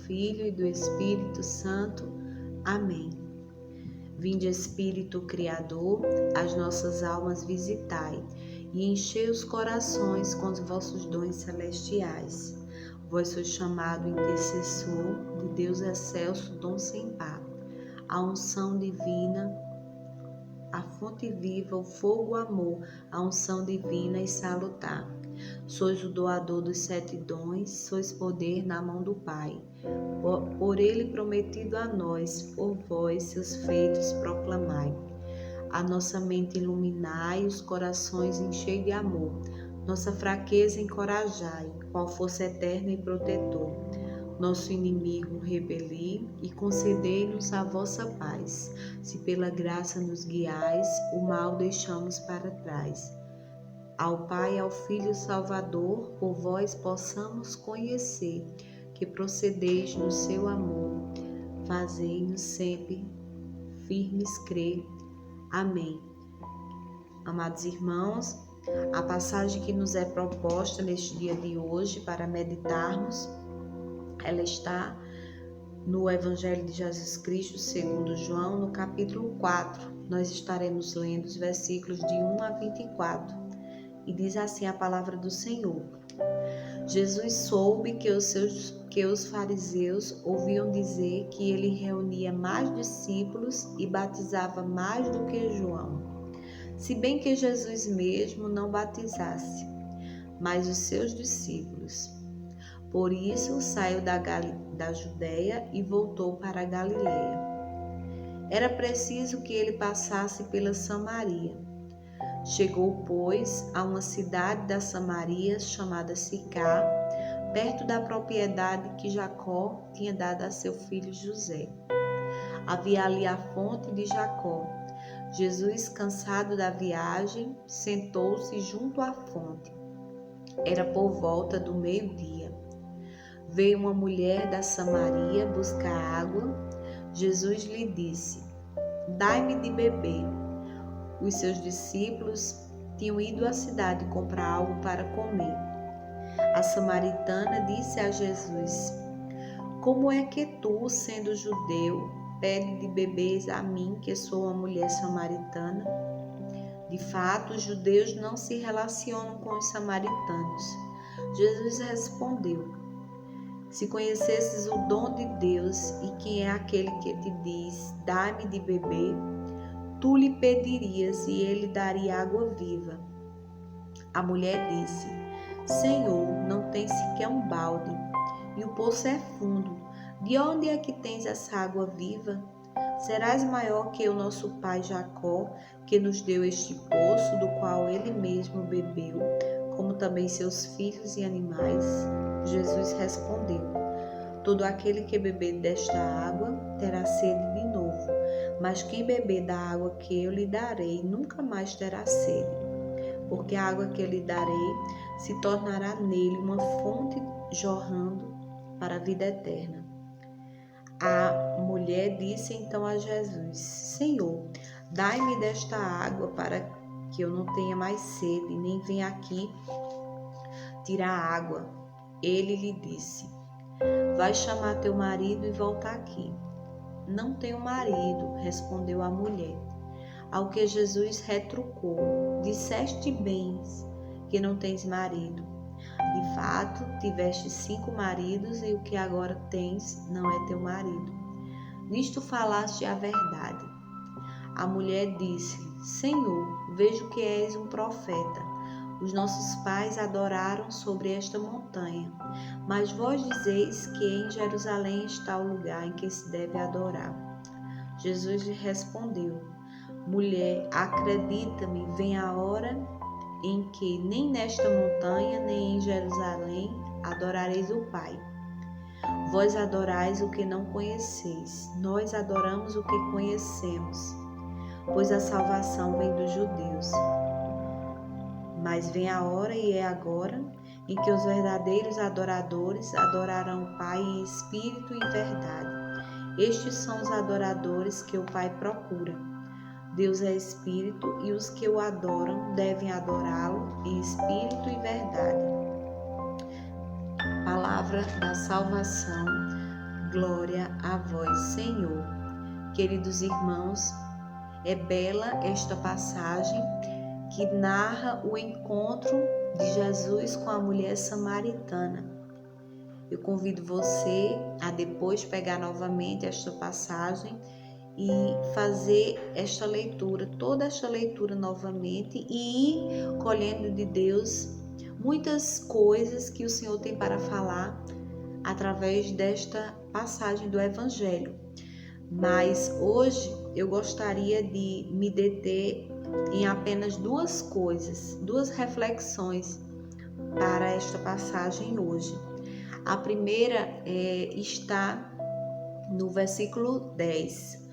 Filho e do Espírito Santo. Amém. Vinde, Espírito Criador, as nossas almas visitai, e enchei os corações com os vossos dons celestiais. Vós sois chamado intercessor de Deus excelso, dom sem par, a unção divina, a fonte viva, o fogo, o amor, a unção divina e salutar. Sois o doador dos 7 dons, sois poder na mão do Pai. Por ele prometido a nós, por vós seus feitos proclamai. A nossa mente iluminai, os corações enchei de amor. Nossa fraqueza encorajai, qual força eterna e protetor. Nosso inimigo rebeli e concedei-nos a vossa paz. Se pela graça nos guiais, o mal deixamos para trás. Ao Pai e ao Filho Salvador, por vós possamos conhecer, que procedeis no seu amor. Fazei-nos sempre firmes crer. Amém. Amados irmãos, a passagem que nos é proposta neste dia de hoje para meditarmos, ela está no Evangelho de Jesus Cristo segundo João, no capítulo 4. Nós estaremos lendo os versículos de 1 a 24. E diz assim a palavra do Senhor. Jesus soube que os fariseus ouviam dizer que ele reunia mais discípulos e batizava mais do que João, se bem que Jesus mesmo não batizasse, mas os seus discípulos. Por isso saiu da Judeia e voltou para a Galileia. Era preciso que ele passasse pela Samaria. Chegou, pois, a uma cidade da Samaria chamada Sicar, perto da propriedade que Jacó tinha dado a seu filho José. Havia ali a fonte de Jacó. Jesus, cansado da viagem, sentou-se junto à fonte. Era por volta do meio-dia. Veio uma mulher da Samaria buscar água. Jesus lhe disse: "Dai-me de beber." Os seus discípulos tinham ido à cidade comprar algo para comer. A samaritana disse a Jesus: "Como é que tu, sendo judeu, pede de beber a mim, que sou uma mulher samaritana?" De fato, os judeus não se relacionam com os samaritanos. Jesus respondeu: "Se conhecesses o dom de Deus e quem é aquele que te diz, dá-me de beber, tu lhe pedirias e ele daria água viva." A mulher disse: "Senhor, não tens sequer um balde, e o poço é fundo. De onde é que tens essa água viva? Serás maior que o nosso pai Jacó, que nos deu este poço, do qual ele mesmo bebeu, como também seus filhos e animais?" Jesus respondeu: "Todo aquele que beber desta água terá sede de novo, mas quem beber da água que eu lhe darei nunca mais terá sede, porque a água que eu lhe darei se tornará nele uma fonte jorrando para a vida eterna." A mulher disse então a Jesus: "Senhor, dai-me desta água para que eu não tenha mais sede, nem venha aqui tirar água." Ele lhe disse: "Vai chamar teu marido e volta aqui." "Não tenho marido", respondeu a mulher. Ao que Jesus retrucou: "Disseste bem que não tens marido. De fato, tiveste 5 maridos e o que agora tens não é teu marido. Nisto falaste a verdade." A mulher disse-lhe: "Senhor, vejo que és um profeta. Os nossos pais adoraram sobre esta montanha, mas vós dizeis que em Jerusalém está o lugar em que se deve adorar." Jesus lhe respondeu: "Mulher, acredita-me, vem a hora em que nem nesta montanha, nem em Jerusalém adorareis o Pai. Vós adorais o que não conheceis, nós adoramos o que conhecemos, pois a salvação vem dos judeus. Mas vem a hora, e é agora, em que os verdadeiros adoradores adorarão o Pai em espírito e em verdade. Estes são os adoradores que o Pai procura. Deus é espírito, e os que o adoram devem adorá-lo em espírito e verdade." Palavra da salvação. Glória a vós, Senhor. Queridos irmãos, é bela esta passagem que narra o encontro de Jesus com a mulher samaritana. Eu convido você a depois pegar novamente esta passagem e fazer esta leitura, toda esta leitura novamente e ir colhendo de Deus muitas coisas que o Senhor tem para falar através desta passagem do Evangelho. Mas hoje eu gostaria de me deter em apenas duas coisas, duas reflexões para esta passagem hoje. A primeira está no versículo 10,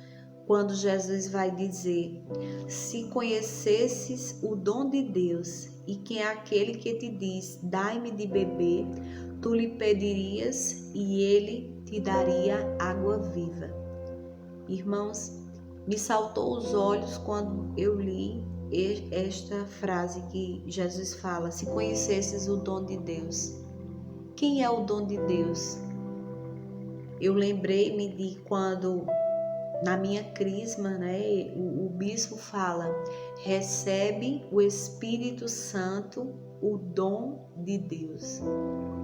quando Jesus vai dizer: se conhecesses o dom de Deus e quem é aquele que te diz, dai-me de beber, tu lhe pedirias e ele te daria água viva. Irmãos, me saltou os olhos quando eu li esta frase que Jesus fala: se conhecesses o dom de Deus. Quem é o dom de Deus? Eu lembrei-me de quando, na minha crisma, o bispo fala: recebe o Espírito Santo, o dom de Deus.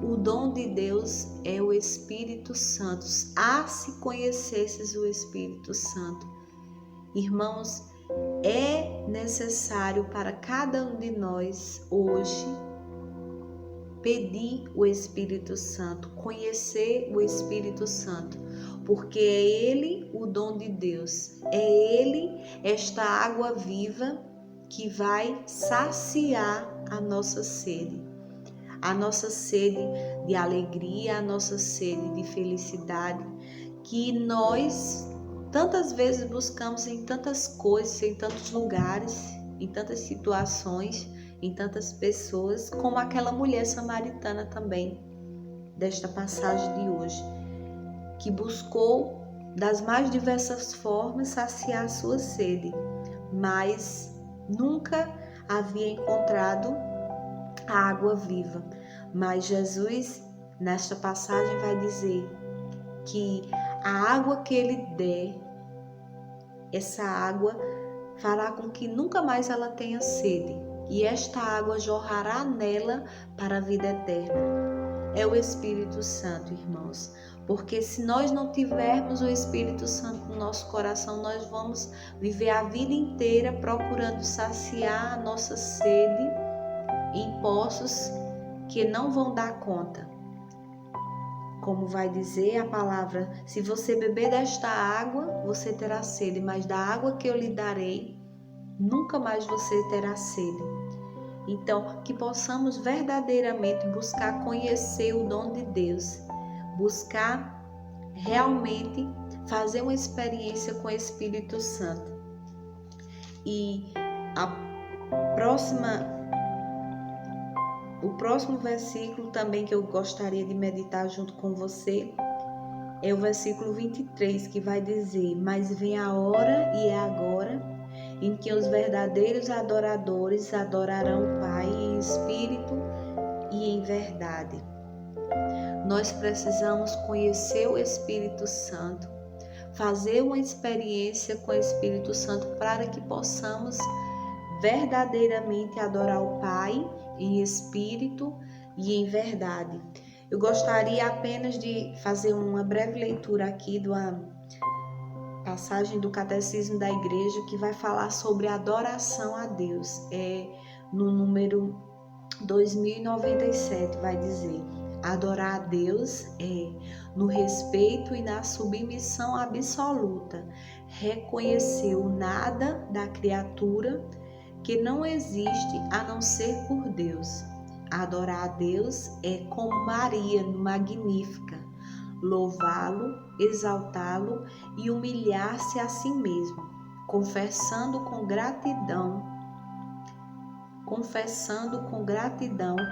O dom de Deus é o Espírito Santo. Se conhecesses o Espírito Santo. Irmãos, é necessário para cada um de nós hoje pedir o Espírito Santo, conhecer o Espírito Santo, porque é Ele o dom de Deus, é Ele esta água viva que vai saciar a nossa sede de alegria, a nossa sede de felicidade, que nós tantas vezes buscamos em tantas coisas, em tantos lugares, em tantas situações, em tantas pessoas, como aquela mulher samaritana também, desta passagem de hoje, que buscou das mais diversas formas saciar a sua sede, mas nunca havia encontrado a água viva. Mas Jesus, nesta passagem, vai dizer que a água que Ele der, essa água fará com que nunca mais ela tenha sede, e esta água jorrará nela para a vida eterna. É o Espírito Santo, irmãos, porque se nós não tivermos o Espírito Santo no nosso coração, nós vamos viver a vida inteira procurando saciar a nossa sede em poços que não vão dar conta. Como vai dizer a palavra: se você beber desta água, você terá sede, mas da água que eu lhe darei, nunca mais você terá sede. Então, que possamos verdadeiramente buscar conhecer o dom de Deus, buscar realmente fazer uma experiência com o Espírito Santo. E o próximo versículo também que eu gostaria de meditar junto com você é o versículo 23, que vai dizer: mas vem a hora, e é agora, em que os verdadeiros adoradores adorarão o Pai em espírito e em verdade. Nós precisamos conhecer o Espírito Santo, fazer uma experiência com o Espírito Santo para que possamos verdadeiramente adorar o Pai em espírito e em verdade. Eu gostaria apenas de fazer uma breve leitura aqui de uma passagem do Catecismo da Igreja que vai falar sobre adoração a Deus. No número 2097 vai dizer: adorar a Deus no respeito e na submissão absoluta, reconhecer o nada da criatura que não existe a não ser por Deus. Adorar a Deus é como Maria no Magnífica, louvá-lo, exaltá-lo e humilhar-se a si mesmo, confessando com gratidão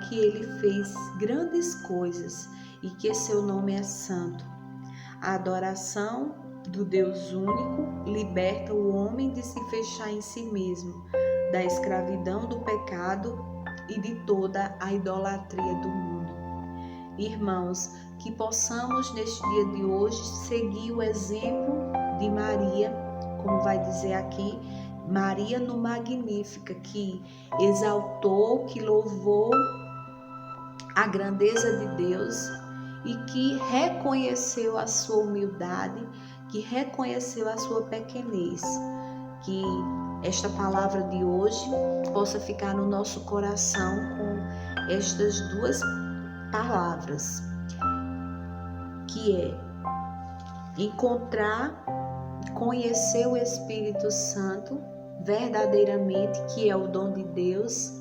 que ele fez grandes coisas e que seu nome é santo. A adoração do Deus único liberta o homem de se fechar em si mesmo, da escravidão do pecado e de toda a idolatria do mundo. Irmãos, que possamos neste dia de hoje seguir o exemplo de Maria, como vai dizer aqui, Maria no Magnífica, que exaltou, que louvou a grandeza de Deus e que reconheceu a sua humildade, que reconheceu a sua pequenez. Que esta palavra de hoje possa ficar no nosso coração com estas duas palavras, que é encontrar, conhecer o Espírito Santo verdadeiramente, que é o dom de Deus,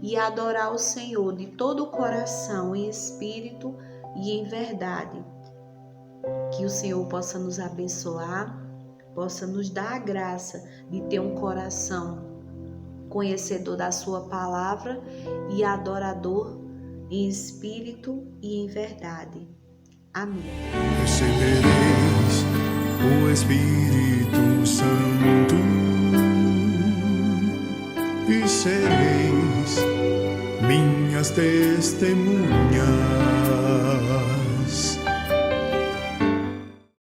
e adorar o Senhor de todo o coração, em espírito e em verdade. Que o Senhor possa nos abençoar, possa nos dar a graça de ter um coração conhecedor da sua palavra e adorador em espírito e em verdade. Amém. Recebereis o Espírito Santo e sereis minhas testemunhas